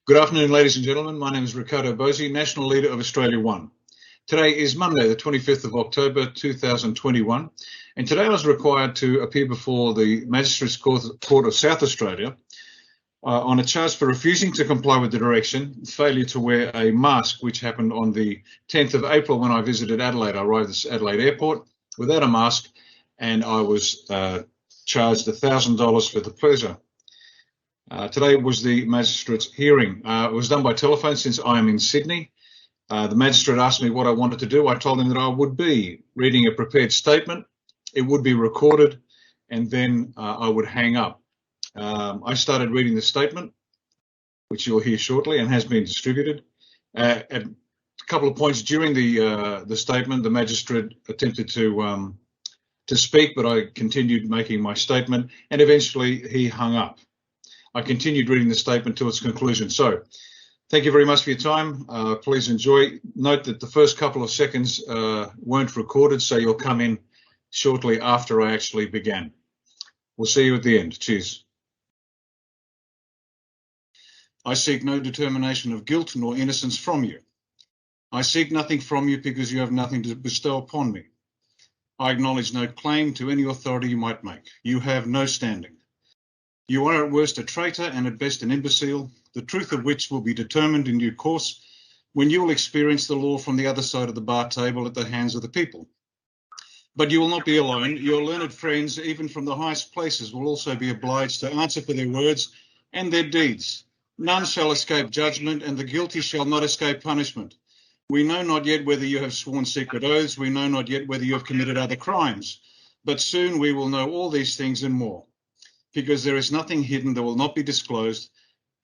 Good afternoon, ladies and gentlemen. My name is RICCARDO BOSI, National Leader of Australia One. Today is Monday, the 25th of October, 2021, and today I was required to appear before the Magistrates Court of South Australia on a charge for refusing to comply with the direction, failure to wear a mask, which happened on the 10th of April when I visited Adelaide. I arrived at Adelaide Airport without a mask, and I was charged $1,000 for the pleasure. Today was the magistrate's hearing. It was done by telephone since I am in Sydney. The magistrate asked me what I wanted to do. I told him that I would be reading a prepared statement. It would be recorded, and then I would hang up. I started reading the statement, which you'll hear shortly, and has been distributed. At a couple of points during the statement, the magistrate attempted to speak, but I continued making my statement, and eventually he hung up. I continued reading the statement to its conclusion. So, thank you very much for your time. Please enjoy. Note that the first couple of seconds weren't recorded, so you'll come in shortly after I actually began. We'll see you at the end. Cheers. I seek no determination of guilt nor innocence from you. I seek nothing from you because you have nothing to bestow upon me. I acknowledge no claim to any authority you might make. You have no standing. You are at worst a traitor and at best an imbecile, the truth of which will be determined in due course when you will experience the law from the other side of the bar table at the hands of the people. But you will not be alone. Your learned friends, even from the highest places, will also be obliged to answer for their words and their deeds. None shall escape judgment, and the guilty shall not escape punishment. We know not yet whether you have sworn secret oaths. We know not yet whether you have committed other crimes. But soon we will know all these things and more. Because there is nothing hidden that will not be disclosed,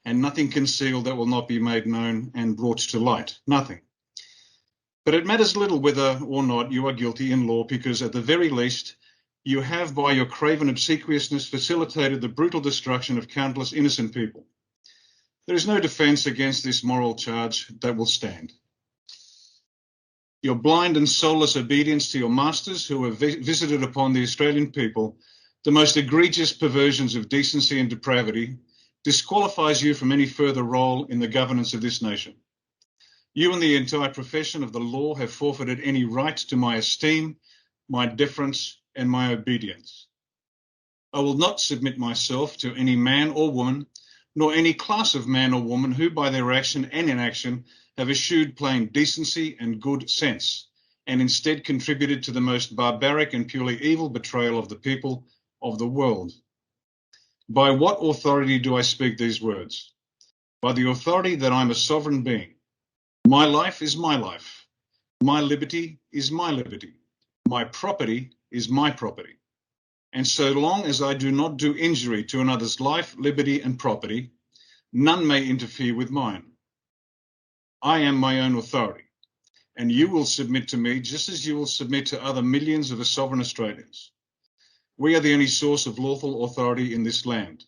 and nothing concealed that will not be made known and brought to light. Nothing. But it matters little whether or not you are guilty in law, because at the very least, you have by your craven obsequiousness facilitated the brutal destruction of countless innocent people. There is no defence against this moral charge that will stand. Your blind and soulless obedience to your masters, who have visited upon the Australian people the most egregious perversions of decency and depravity, disqualifies you from any further role in the governance of this nation. You and the entire profession of the law have forfeited any right to my esteem, my deference, and my obedience. I will not submit myself to any man or woman, nor any class of man or woman who by their action and inaction have eschewed plain decency and good sense, and instead contributed to the most barbaric and purely evil betrayal of the people of the world. By what authority do I speak these words? By the authority that I'm a sovereign being. My life is my life. My liberty is my liberty. My property is my property. And so long as I do not do injury to another's life, liberty, and property, none may interfere with mine. I am my own authority, and you will submit to me just as you will submit to other millions of sovereign Australians. We are the only source of lawful authority in this land.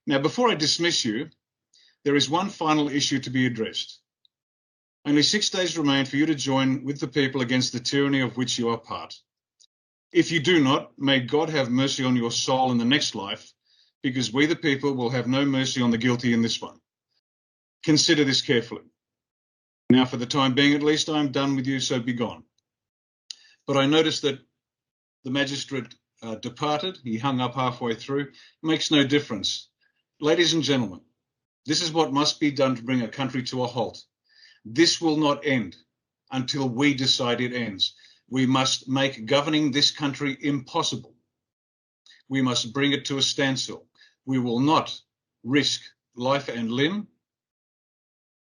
Now, before I dismiss you, there is one final issue to be addressed. Only 6 days remain for you to join with the people against the tyranny of which you are part. If you do not, may God have mercy on your soul in the next life, because we the people will have no mercy on the guilty in this one. Consider this carefully. Now, for the time being at least, I am done with you, so be gone. But I noticed that the magistrate departed. He hung up halfway through. It makes no difference. Ladies and gentlemen, this is what must be done to bring a country to a halt. This will not end until we decide it ends. We must make governing this country impossible. We must bring it to a standstill. We will not risk life and limb,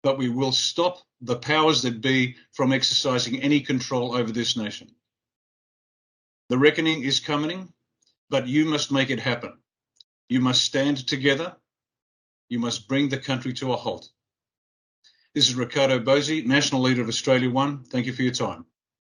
but we will stop the powers that be from exercising any control over this nation. The reckoning is coming, but you must make it happen. You must stand together. You must bring the country to a halt. This is RICCARDO BOSI, National Leader of Australia One. Thank you for your time.